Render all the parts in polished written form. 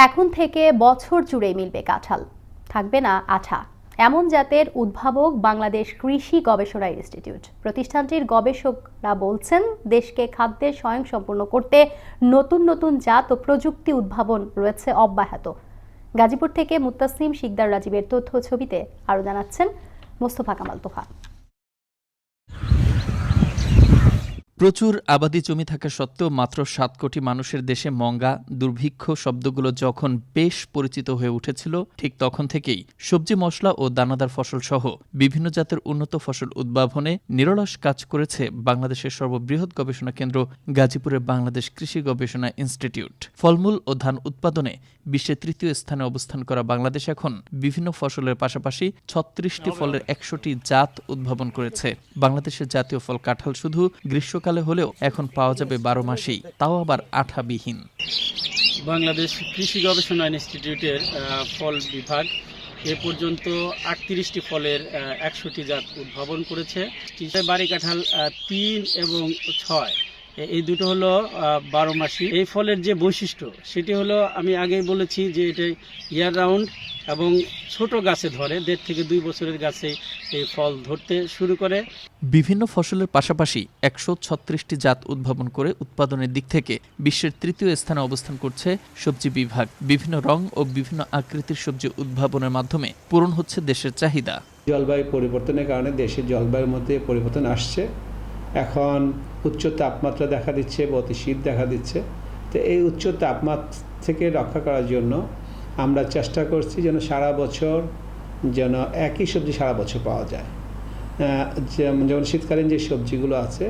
এখন থেকে বছর জুড়ে মিলবে কাঁঠাল, থাকবে না আঠা। এমন জাতের উদ্ভাবক বাংলাদেশ কৃষি গবেষণা ইনস্টিটিউট। প্রতিষ্ঠানটির গবেষকরা বলছেন, দেশকে খাদ্যে স্বয়ংসম্পূর্ণ করতে নতুন নতুন জাত ও প্রযুক্তি উদ্ভাবন রয়েছে অব্যাহত। গাজীপুর থেকে মুত্তাসিম শিকদার রাজীবের তথ্য ছবিতে আরও জানাচ্ছেন মোস্তফা কামাল তোহা। প্রচুর আবাদি জমি থাকা সত্ত্বেও মাত্র ৭ কোটি মানুষের দেশে মঙ্গা, দুর্ভিক্ষ শব্দগুলো যখন বেশ পরিচিত হয়ে উঠেছিল, ঠিক তখন থেকেই সবজি, মশলা ও দানাদার ফসল সহ বিভিন্ন জাতের উন্নত ফসল উদ্ভাবনে নিরলস কাজ করেছে বাংলাদেশের সর্ববৃহৎ গবেষণা কেন্দ্র গাজীপুরের বাংলাদেশ কৃষি গবেষণা ইনস্টিটিউট। ফলমূল ও ধান উৎপাদনে বিশ্বের তৃতীয় স্থানে অবস্থান করা বাংলাদেশ এখন বিভিন্ন ফসলের পাশাপাশি ৩৬টি ফলের ১০০টি জাত উদ্ভাবন করেছে। বাংলাদেশের জাতীয় ফল কাঁঠাল শুধু গ্রীষ্মকালে হলেও এখন পাওয়া যাবে ১২ মাসেই, তাও আবার আঠাবিহীন। বাংলাদেশ কৃষি গবেষণা ইনস্টিটিউটের ফল বিভাগ এ পর্যন্ত ৩৮টি ফলের ১০০টি জাত উদ্ভাবন করেছে। বাড়ি কাঁঠাল ৩ এবং ৬ এই দুটো হলো ১২ মাসি। এই ফলের যে বৈশিষ্ট্য সেটি হলো, আমি আগেই বলেছি যে এটা ইয়ার রাউন্ড এবং ছোট গাছে ধরে, ১.৫ থেকে ২ বছরের গাছে এই ফল ধরতে শুরু করে। বিভিন্ন ফসলের পাশাপাশি ১৩৬টি জাত উদ্ভাবন করে উৎপাদনের দিক থেকে বিশ্বের তৃতীয় স্থানে অবস্থান করছে সবজি বিভাগ। বিভিন্ন রং ও বিভিন্ন আকৃতির সবজি উদ্ভাবনের মাধ্যমে পূরণ হচ্ছে দেশের চাহিদা। জলবায়ু পরিবর্তনের কারণে দেশের জলবায়ুর মধ্যে পরিবর্তন আসছে। এখন উচ্চ তাপমাত্রা দেখা দিচ্ছে, অতি শীত দেখা দিচ্ছে। তো এই উচ্চ তাপমাত্রা থেকে রক্ষা করার জন্য আমরা চেষ্টা করছি যেন সারা বছর যেন একই সবজি সারা বছর পাওয়া যায়। যেমন শীতকালীন যে সবজিগুলো আছে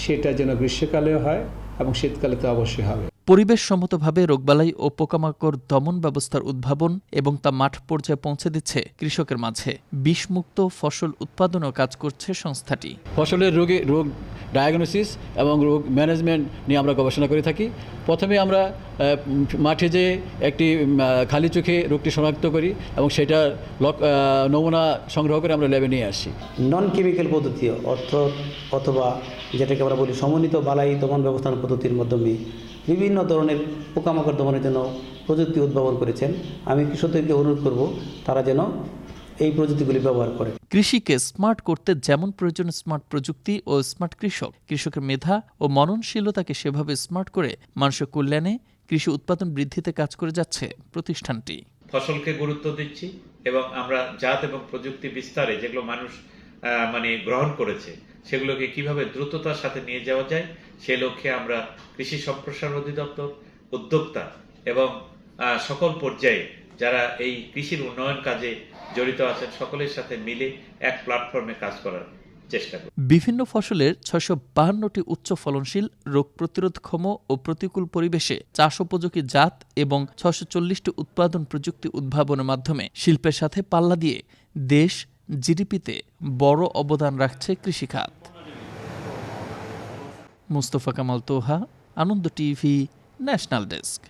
সেটা যেন গ্রীষ্মকালেও হয় এবং শীতকালে তো অবশ্যই হবে। পরিবেশসম্মতভাবে রোগবালাই ও পোকামাকড় দমন ব্যবস্থার উদ্ভাবন এবং তা মাঠ পর্যায়ে পৌঁছে দিচ্ছে কৃষকের মাঝে। বিষমুক্ত ফসল উৎপাদনও কাজ করছে সংস্থাটি। ফসলের রোগ ডায়াগনোসিস এবং রোগ ম্যানেজমেন্ট নিয়ে আমরা গবেষণা করে থাকি। প্রথমে আমরা মাঠে যে একটি খালি চোখে রোগটি শনাক্ত করি এবং সেটার নমুনা সংগ্রহ করে আমরা ল্যাবে নিয়ে আসি। নন কেমিক্যাল পদ্ধতি অথবা যেটাকে আমরা বলি সমন্বিত বালাই দমন ব্যবস্থাপনা পদ্ধতির মাধ্যমে বিভিন্ন ধরনের পোকামাকড় দমনের জন্য প্রযুক্তি উদ্ভাবন করেছেন। আমি কৃষকদেরকে অনুরোধ করব তারা যেন এই প্রযুক্তিগুলি ব্যবহার করে। কৃষিকে স্মার্ট করতে যেমন প্রয়োজন স্মার্ট প্রযুক্তি ও স্মার্ট কৃষক, কৃষকের মেধা ও মননশীলতাকে সেভাবে স্মার্ট করে মানুষের কল্যাণে কৃষি উৎপাদন বৃদ্ধিতে কাজ করে যাচ্ছে প্রতিষ্ঠানটি। ফসলকে গুরুত্ব দিচ্ছি এবং আমরা জাত এবং প্রযুক্তি বিস্তারে যেগুলো মানুষ গ্রহণ করেছে সেগুলোকে কিভাবে দ্রুততার সাথে নিয়ে যাওয়া যায় সে লক্ষ্যে আমরা কৃষি সম্প্রসারণ অধিদপ্তর, উদ্যোক্তা এবং সকল পর্যায়ে যারা এই কৃষির উন্নয়ন কাজে জড়িত আছেন সকলের সাথে মিলে এক প্ল্যাটফর্মে কাজ করার চেষ্টা করি। বিভিন্ন ফসলের ৬৫২টি উচ্চ ফলনশীল, রোগ প্রতিরোধক্ষম ও প্রতিকূল পরিবেশে চাষ উপযোগী জাত এবং ৬৪০টি উৎপাদন প্রযুক্তি উদ্ভাবনের মাধ্যমে শিল্পের সাথে পাল্লা দিয়ে দেশ জিডিপিতে বড় অবদান রাখছে কৃষিখাত। মোস্তফা কামাল তোহা, আনন্দ টিভি, ন্যাশনাল ডেস্ক।